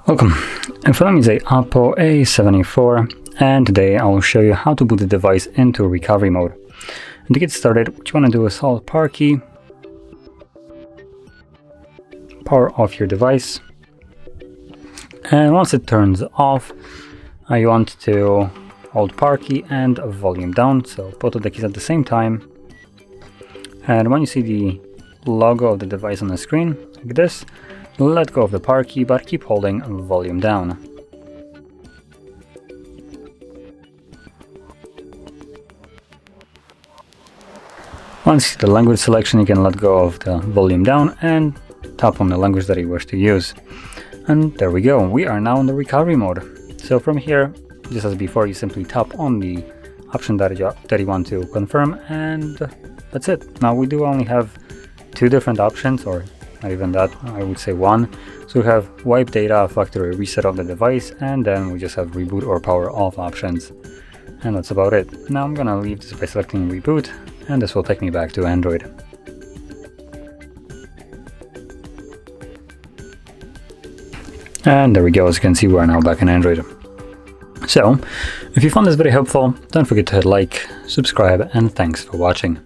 Welcome, in front of me is a OPPO A74, and today I will show you how to boot the device into recovery mode. And to get started, what you want to do is hold power key, power off your device, and once it turns off, you want to hold power key and volume down, so both of the keys at the same time. And when you see the logo of the device on the screen, like this, let go of the power key, but keep holding volume down. Once the language selection, you can let go of the volume down and tap on the language that you wish to use. And there we go, we are now in the recovery mode. So from here, just as before, you simply tap on the option that you want to confirm, and that's it. Now we do only have two different options, or not even that, I would say one. So we have wipe data, factory reset of the device, and then we just have reboot or power off options. And that's about it. Now I'm gonna leave this by selecting reboot, and this will take me back to Android. And there we go, as you can see, we're now back in Android. So, if you found this video helpful, don't forget to hit like, subscribe, and thanks for watching.